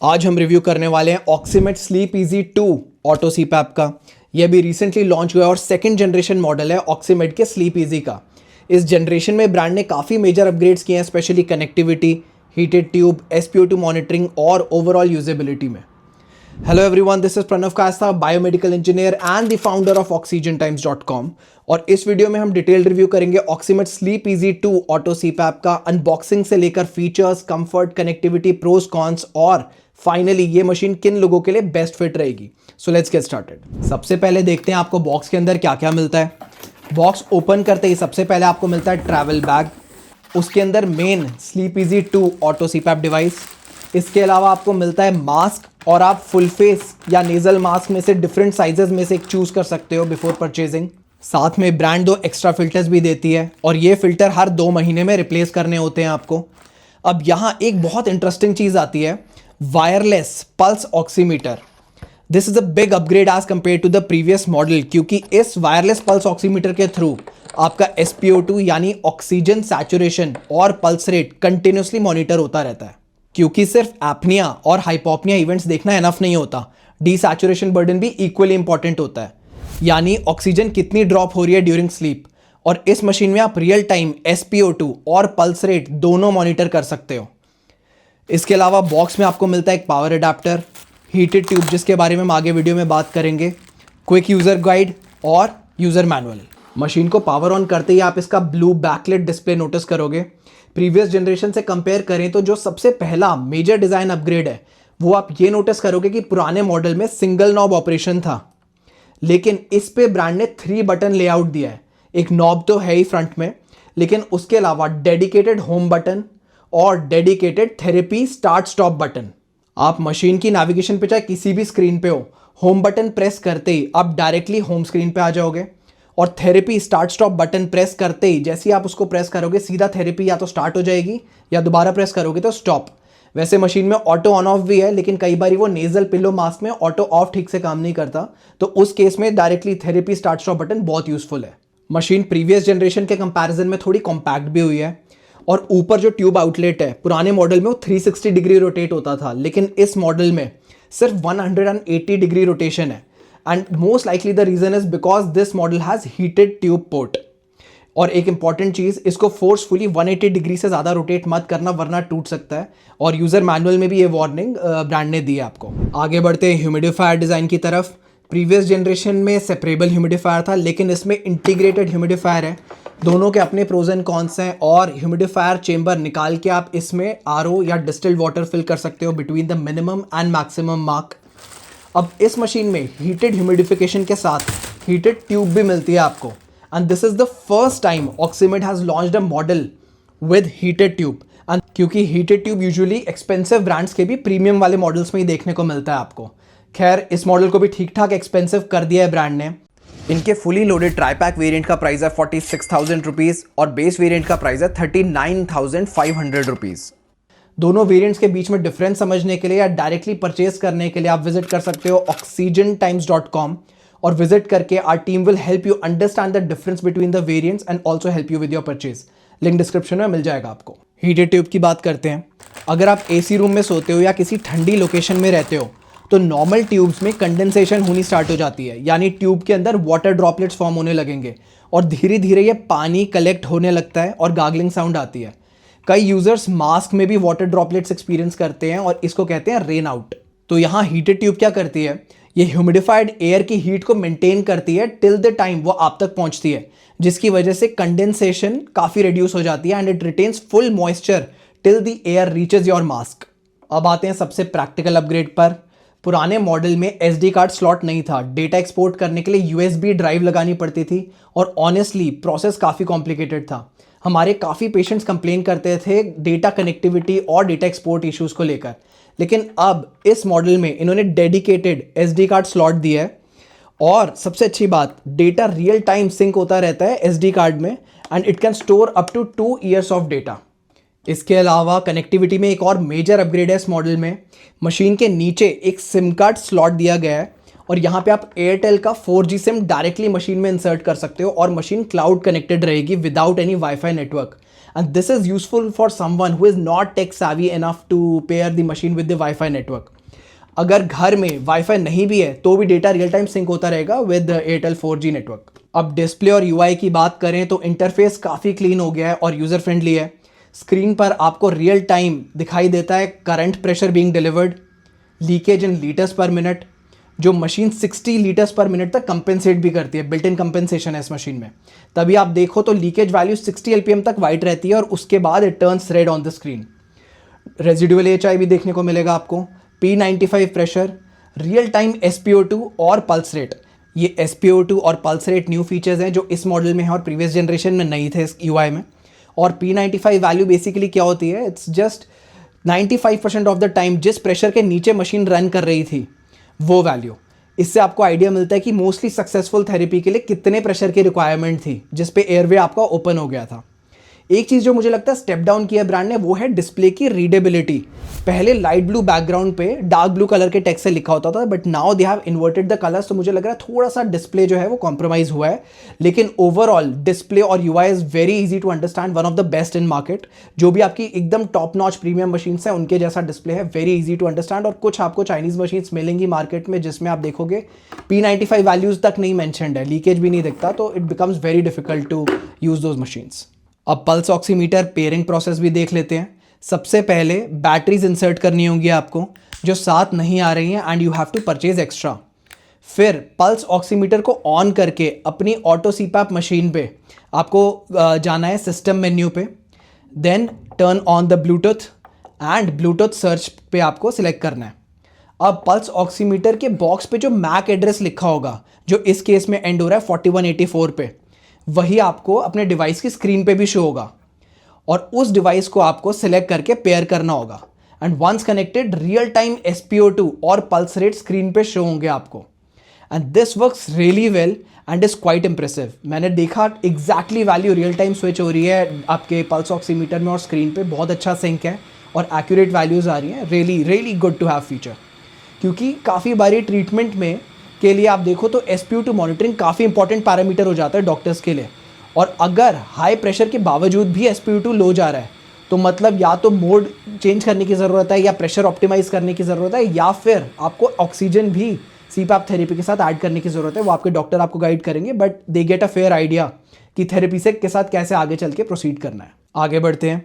आज हम रिव्यू करने वाले हैं ऑक्सीमेट स्लीप इजी 2 ऑटो सीपैप का। यह भी रिसेंटली लॉन्च हुआ और सेकंड जनरेशन मॉडल है ऑक्सीमेट के स्लीप इजी का। इस जनरेशन में ब्रांड ने काफ़ी मेजर अपग्रेड्स किए हैं, specially connectivity, heated tube, SpO2 monitoring और ओवरऑल यूजेबिलिटी में। Hello everyone, this is Pranav Kasta, biomedical engineer and the founder of oxygentimes.com। और इस वीडियो में हम डिटेल रिव्यू करेंगे Oximate sleep easy 2 auto CPAP का, अनबॉक्सिंग से लेकर features, comfort, connectivity, pros cons और फाइनली ये मशीन किन लोगों के लिए बेस्ट फिट रहेगी। So let's get started. सबसे पहले देखते हैं आपको बॉक्स के अंदर क्या क्या मिलता है। बॉक्स ओपन करते ही सबसे पहले आपको मिलता है ट्रैवल बैग, उसके अंदर main sleep easy 2 auto CPAP device. इसके अलावा आपको मिलता है मास्क, और आप फुल फेस या नेजल मास्क में से डिफरेंट साइजेस में से एक चूज कर सकते हो बिफोर परचेजिंग। साथ में ब्रांड 2 एक्स्ट्रा फिल्टर्स भी देती है और ये फिल्टर हर 2 महीने में रिप्लेस करने होते हैं आपको। अब यहाँ एक बहुत इंटरेस्टिंग चीज आती है, wireless pulse oximeter. This is a big upgrade as compare to the previous model, क्योंकि इस वायरलेस पल्स ऑक्सीमीटर के थ्रू आपका SpO2 यानी ऑक्सीजन सैचुरेशन और पल्स रेट कंटिन्यूसली मॉनिटर होता रहता है। क्योंकि सिर्फ एपनिया और हाइपोपनिया इवेंट्स देखना एनफ नहीं होता, डीसैचुरेशन बर्डन भी इक्वली इंपॉर्टेंट होता है, यानी ऑक्सीजन कितनी ड्रॉप हो रही है ड्यूरिंग स्लीप। और इस मशीन में आप रियल टाइम SpO2 और पल्स रेट दोनों मॉनिटर कर सकते हो। इसके अलावा बॉक्स में आपको मिलता है एक पावर अडेप्टर, हीटेड ट्यूब जिसके बारे में हम आगे वीडियो में बात करेंगे, क्विक यूजर गाइड और यूजर मैनुअल। मशीन को पावर ऑन करते ही आप इसका ब्लू बैकलाइट डिस्प्ले नोटिस करोगे। प्रीवियस जनरेशन से कंपेयर करें तो जो सबसे पहला मेजर डिजाइन अपग्रेड है वो आप ये नोटिस करोगे कि पुराने मॉडल में सिंगल नॉब ऑपरेशन था, लेकिन इस पे ब्रांड ने 3 बटन लेआउट दिया है। एक नॉब तो है ही फ्रंट में, लेकिन उसके अलावा डेडिकेटेड होम बटन और dedicated therapy start stop button. आप मशीन की नेविगेशन पे चाहे किसी भी स्क्रीन पे हो, होम बटन प्रेस करते ही आप डायरेक्टली होम स्क्रीन पे आ जाओगे, और therapy start stop button press करते ही जैसे ही आप उसको प्रेस करोगे सीधा थेरेपी या तो स्टार्ट हो जाएगी या दोबारा प्रेस करोगे तो स्टॉप। वैसे मशीन में ऑटो ऑन ऑफ भी है, लेकिन कई बार वो नेजल पिलो मास्क में ऑटो ऑफ ठीक से काम नहीं करता, तो उस केस में directly therapy start stop button बहुत यूजफुल है। मशीन प्रीवियस जनरेशन के कंपैरिजन में थोड़ी कॉम्पैक्ट भी हुई है, और ऊपर जो ट्यूब आउटलेट है पुराने मॉडल में वो 360 डिग्री रोटेट होता था, लेकिन इस मॉडल में सिर्फ 180 डिग्री रोटेशन है। And most likely the reason is because this model has heated tube port. और एक इंपॉर्टेंट चीज, इसको फोर्सफुली 180 डिग्री से ज्यादा रोटेट मत करना वरना टूट सकता है, और यूजर मैनुअल में भी ये वार्निंग ब्रांड ने दी है आपको। आगे बढ़ते हैं ह्यूमिडिफायर डिजाइन की तरफ। प्रीवियस जनरेशन में सेपरेबल ह्यूमिडिफायर था, लेकिन इसमें इंटीग्रेटेड ह्यूमिडिफायर है। दोनों के अपने प्रोज एंड कॉन्स हैं, और ह्यूमिडिफायर चेंबर निकाल के आप इसमें RO या डिस्टिल्ड वाटर फिल कर सकते हो between the minimum and maximum mark. अब इस मशीन में हीटेड ह्यूमिडिफिकेशन के साथ हीटेड ट्यूब भी मिलती है आपको, and this is the first time Oximate has launched a model with heated tube. And क्योंकि heated tube usually expensive brands के भी प्रीमियम वाले मॉडल्स में ही देखने को मिलता है आपको। खैर, इस मॉडल को भी ठीक ठाक एक्सपेंसिव कर दिया है ब्रांड ने। इनके फुली लोडेड ट्राईपैक वेरिएंट का प्राइस है 46,000 रुपीज और बेस वेरिएंट का प्राइस है 39,500 रुपीज। दोनों वेरिएंट्स के बीच में डिफरेंस समझने के लिए या डायरेक्टली परचेज करने के लिए आप विजिट कर सकते हो oxygentimes.com, और विजिट करके our team will help you understand the difference between the variants and also help you with your purchase. Link description में मिल जाएगा आपको। हीटेड ट्यूब की बात करते हैं। अगर आप AC रूम में सोते हो या किसी ठंडी लोकेशन में रहते हो तो नॉर्मल ट्यूब्स में कंडेंसेशन होनी स्टार्ट हो जाती है, यानी ट्यूब के अंदर वाटर ड्रॉपलेट्स फॉर्म होने लगेंगे और धीरे धीरे ये पानी कलेक्ट होने लगता है और गार्गलिंग साउंड आती है। कई यूजर्स मास्क में भी वाटर ड्रॉपलेट्स एक्सपीरियंस करते हैं और इसको कहते हैं रेन आउट। तो यहाँ हीटेड ट्यूब क्या करती है, ये ह्यूमिडिफाइड एयर की हीट को मेंटेन करती है टिल द टाइम वो आप तक पहुंचती है, जिसकी वजह से कंडेंसेशन काफी रिड्यूस हो जाती है and it retains full moisture till the air reaches your mask. अब आते हैं सबसे प्रैक्टिकल अपग्रेड पर। पुराने मॉडल में SD कार्ड स्लॉट नहीं था, डेटा एक्सपोर्ट करने के लिए USB ड्राइव लगानी पड़ती थी, और ऑनेस्टली प्रोसेस काफ़ी कॉम्प्लिकेटेड था। हमारे काफ़ी पेशेंट्स कंप्लेन करते थे डेटा कनेक्टिविटी और डेटा एक्सपोर्ट इश्यूज़ को लेकर, लेकिन अब इस मॉडल में इन्होंने डेडिकेटेड SD कार्ड स्लॉट दिया है, और सबसे अच्छी बात, डेटा रियल टाइम सिंक होता रहता है SD कार्ड में, and it can store up to 2 years of data. इसके अलावा कनेक्टिविटी में एक और मेजर अपग्रेड है इस मॉडल में। मशीन के नीचे एक सिम कार्ड स्लॉट दिया गया है, और यहाँ पे आप एयरटेल का 4G सिम डायरेक्टली मशीन में इंसर्ट कर सकते हो और मशीन क्लाउड कनेक्टेड रहेगी without any WiFi network. And this is useful for someone who is not tech savvy enough to pair the machine with the WiFi network. अगर घर में wifi नहीं भी है तो भी डेटा रियल टाइम सिंक होता रहेगा विद एयरटेल 4G नेटवर्क। अब डिस्प्ले और यूआई की बात करें तो इंटरफेस काफ़ी क्लीन हो गया है और यूज़र फ्रेंडली है। स्क्रीन पर आपको रियल टाइम दिखाई देता है current pressure being delivered, leakage इन लीटर्स पर मिनट, जो मशीन 60 लीटर्स पर मिनट तक कंपेंसेट भी करती है। बिल्ट इन कंपेंसेशन है इस मशीन में। तभी आप देखो तो लीकेज वैल्यू 60 LPM तक वाइट रहती है और उसके बाद it turns red on the screen. Residual HI भी देखने को मिलेगा आपको। P95 pressure, real time SpO2 और पल्स रेट। ये SpO2 और पल्स रेट न्यू फीचर्स हैं जो इस मॉडल में है और प्रीवियस जनरेशन में नहीं थे इस UI में। और P95 वैल्यू बेसिकली क्या होती है, it's just 95% of the time जिस प्रेशर के नीचे मशीन रन कर रही थी वो वैल्यू। इससे आपको आइडिया मिलता है कि मोस्टली सक्सेसफुल थेरेपी के लिए कितने प्रेशर की रिक्वायरमेंट थी जिस पे एयरवे आपका ओपन हो गया था। एक चीज़ जो मुझे लगता है स्टेप डाउन किया ब्रांड ने वो है डिस्प्ले की रीडेबिलिटी। पहले लाइट ब्लू बैकग्राउंड पे डार्क ब्लू कलर के टेक्स्ट से लिखा होता था, but now they have inverted the colours, तो मुझे लग रहा है थोड़ा सा डिस्प्ले जो है वो कॉम्प्रोमाइज हुआ है। लेकिन ओवरऑल डिस्प्ले और UI is very easy to understand, one of the best in market. जो भी आपकी एकदम टॉप नॉच प्रीमियम मशीन है उनके जैसा डिस्प्ले है, वेरी इजी टू अंडरस्टैंड। और कुछ आपको चाइनीज मशीन मिलेंगी मार्केट में जिसमें आप देखोगे P95 वैल्यूज तक नहीं मैंशनड है, लीकेज भी नहीं दिखता, तो it becomes very difficult to use those machines. अब पल्स ऑक्सीमीटर पेयरिंग प्रोसेस भी देख लेते हैं। सबसे पहले बैटरीज इंसर्ट करनी होंगी आपको जो साथ नहीं आ रही हैं and you have to purchase extra. फिर पल्स ऑक्सीमीटर को ऑन करके अपनी ऑटो सीपैप मशीन पे आपको जाना है सिस्टम मेन्यू पे, then turn on the Bluetooth and Bluetooth search पे आपको सिलेक्ट करना है। अब पल्स ऑक्सीमीटर के बॉक्स पे जो मैक एड्रेस लिखा होगा जो इस केस में एंड हो रहा है 4184 पे, वही आपको अपने डिवाइस की स्क्रीन पे भी शो होगा और उस डिवाइस को आपको सिलेक्ट करके पेयर करना होगा। And once connected real time SpO2 और पल्स रेट स्क्रीन पे शो होंगे आपको। And this works really well and is quite impressive. मैंने देखा exactly value real time switch हो रही है आपके पल्स ऑक्सीमीटर में और स्क्रीन पे, बहुत अच्छा सिंक है और एक्यूरेट वैल्यूज आ रही हैं। Really really good to have feature, क्योंकि काफ़ी बारी ट्रीटमेंट में के लिए आप देखो तो SpO2 मॉनिटरिंग काफ़ी इंपॉर्टेंट पैरामीटर हो जाता है डॉक्टर्स के लिए। और अगर हाई प्रेशर के बावजूद भी SpO2 लो जा रहा है तो मतलब या तो मोड चेंज करने की ज़रूरत है या प्रेशर ऑप्टिमाइज करने की ज़रूरत है, या फिर आपको ऑक्सीजन भी CPAP थेरेपी के साथ ऐड करने की ज़रूरत है। वो आपके डॉक्टर आपको गाइड करेंगे, but they get a fair idea कि थेरेपी से के साथ कैसे आगे चल के प्रोसीड करना है। आगे बढ़ते हैं।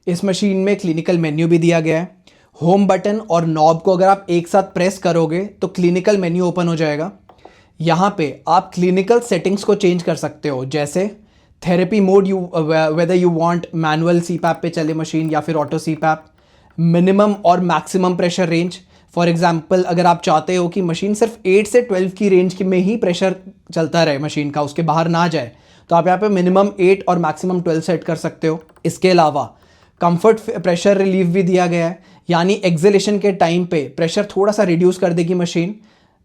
इस मशीन में क्लिनिकल मेन्यू भी दिया गया है। होम बटन और नॉब को अगर आप एक साथ प्रेस करोगे तो क्लिनिकल मेन्यू ओपन हो जाएगा। यहाँ पे आप क्लिनिकल सेटिंग्स को चेंज कर सकते हो, जैसे therapy mode, whether you want manual CPAP पे चले मशीन या फिर ऑटो CPAP, मिनिमम और maximum pressure range. For example अगर आप चाहते हो कि मशीन सिर्फ 8 से 12 की रेंज में ही प्रेशर चलता रहे मशीन का, उसके बाहर ना जाए, तो आप यहाँ पे मिनिमम 8 और मैक्सिमम 12 सेट कर सकते हो। इसके अलावा कंफर्ट प्रेशर रिलीफ भी दिया गया है, यानी एक्सेलेशन के टाइम पे प्रेशर थोड़ा सा रिड्यूस कर देगी मशीन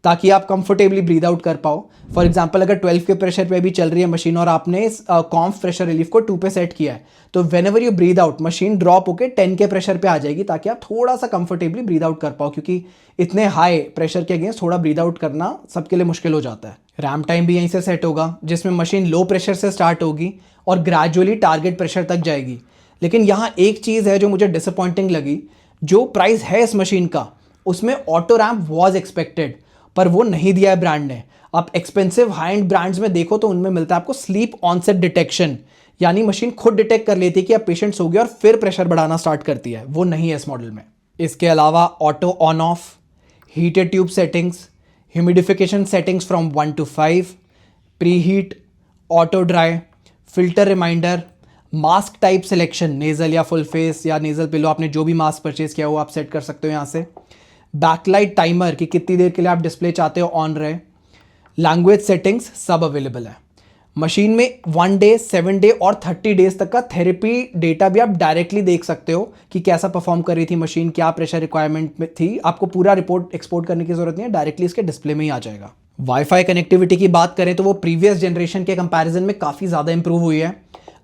ताकि आप कंफर्टेबली ब्रीद आउट कर पाओ। फॉर एग्जांपल अगर 12 के प्रेशर पे भी चल रही है मशीन और आपने इस कॉम्फ प्रेशर रिलीफ को 2 पे सेट किया है, तो whenever you breathe out machine drop होकर 10 के प्रेशर पे आ जाएगी ताकि आप थोड़ा सा कंफर्टेबली ब्रीद आउट कर पाओ, क्योंकि इतने हाई प्रेशर के अगेंस्ट थोड़ा ब्रीद आउट करना सबके लिए मुश्किल हो जाता है। रैम टाइम भी यहीं से सेट होगा, जिसमें मशीन लो प्रेशर से स्टार्ट होगी और ग्रेजुअली टारगेट प्रेशर तक जाएगी। लेकिन यहाँ एक चीज़ है जो मुझे डिसअपॉइंटिंग लगी, जो प्राइस है इस मशीन का उसमें ऑटो रैम्प वॉज एक्सपेक्टेड, पर वो नहीं दिया है ब्रांड ने। आप एक्सपेंसिव हाई एंड ब्रांड्स में देखो तो उनमें मिलता है आपको स्लीप ऑनसेट डिटेक्शन, यानी मशीन खुद डिटेक्ट कर लेती है कि आप पेशेंट सो गए और फिर प्रेशर बढ़ाना स्टार्ट करती है, वो नहीं है इस मॉडल में। इसके अलावा auto on off, heated tube settings, humidification settings from 1 to 5, pre heat, auto dry, filter reminder, mask type selection, nasal या फुल फेस या नेजल पिलो, आपने जो भी मास्क परचेज किया वो आप सेट कर सकते हो यहाँ से। बैकलाइट टाइमर कि कितनी देर के लिए आप डिस्प्ले चाहते हो ऑन रहे, लैंग्वेज सेटिंग्स सब अवेलेबल है। मशीन में 1 डे, 7 डे और 30 डेज तक का थेरेपी डेटा भी आप डायरेक्टली देख सकते हो कि कैसा परफॉर्म कर रही थी मशीन, क्या प्रेशर रिक्वायरमेंट में थी। आपको पूरा रिपोर्ट एक्सपोर्ट करने की जरूरत नहीं है, डायरेक्टली इसके डिस्प्ले में ही आ जाएगा। वाईफाई कनेक्टिविटी की बात करें तो वो प्रीवियस जनरेशन के कंपैरिजन में काफ़ी ज़्यादा इंप्रूव हुई है।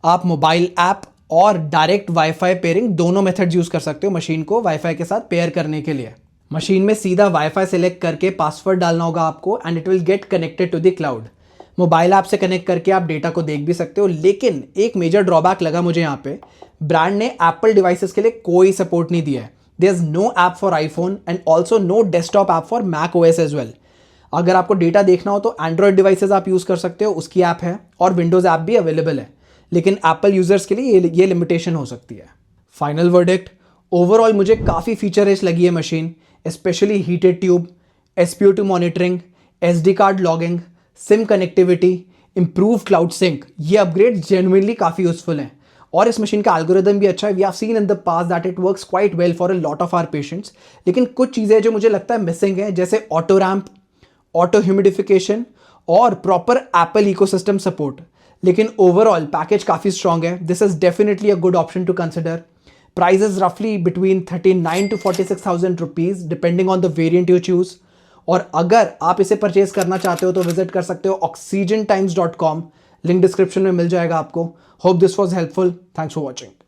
आप मोबाइल ऐप और डायरेक्ट वाईफाई पेयरिंग दोनों मेथड्स यूज़ कर सकते हो मशीन को वाईफाई के साथ पेयर करने के लिए। मशीन में सीधा वाईफाई सेलेक्ट करके पासवर्ड डालना होगा आपको and it will get connected to the cloud. Mobile app से कनेक्ट करके आप डेटा को देख भी सकते हो, लेकिन एक मेजर ड्रॉबैक लगा मुझे यहाँ पे, ब्रांड ने एप्पल डिवाइसेस के लिए कोई सपोर्ट नहीं दिया है। There is no app for iPhone and also no desktop app for Mac OS as well. अगर आपको डेटा देखना हो तो एंड्रॉयड डिवाइसेस आप यूज़ कर सकते हो, उसकी ऐप है, और विंडोज़ ऐप भी अवेलेबल है, लेकिन एप्पल यूजर्स के लिए ये लिमिटेशन हो सकती है। फाइनल वर्डिक्ट, ओवरऑल मुझे काफ़ी फीचर रिच लगी है machine, specially heated tube, SpO2 monitoring, SD card logging, SIM connectivity, improve cloud sync. ये अपग्रेड जेन्युइनली काफ़ी यूजफुल हैं, और इस मशीन का एल्गोरिदम भी अच्छा है। We have seen in the past that it works quite well for a lot of our patients, लेकिन कुछ चीज़ें जो मुझे लगता है मिसिंग है, जैसे ऑटो रैम्प, ऑटो ह्यूमिडिफिकेशन और प्रॉपर एप्पल इकोसिस्टम सपोर्ट। लेकिन ओवरऑल पैकेज काफ़ी स्ट्रॉन्ग है। This is definitely a good option to consider. Prices रफली between 39 to 46,000 rupees depending on the variant you choose. और अगर आप इसे परचेज करना चाहते हो तो विजिट कर सकते हो oxygentimes.com, लिंक डिस्क्रिप्शन में मिल जाएगा आपको। Hope this was helpful. Thanks for watching.